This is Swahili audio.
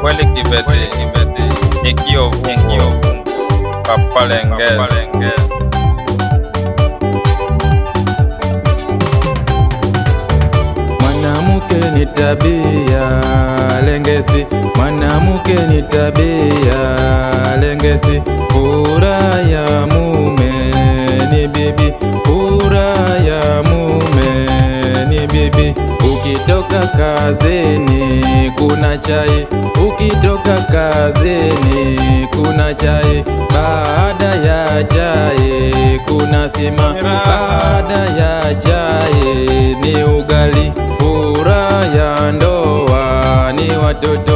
kweli kibete nikio vungu papalengezi. Mwanamke ni tabia lengesi, mwanamke ni tabia lengesi. Furaha ya mume ni bibi, furaha ya mume ni bibi. Ukitoka kazini kuna chai, ukitoka kazini kuna chai. Baada ya chai kuna sima, baada ya chai ni ugali. Furaha ya ndoa ni watoto.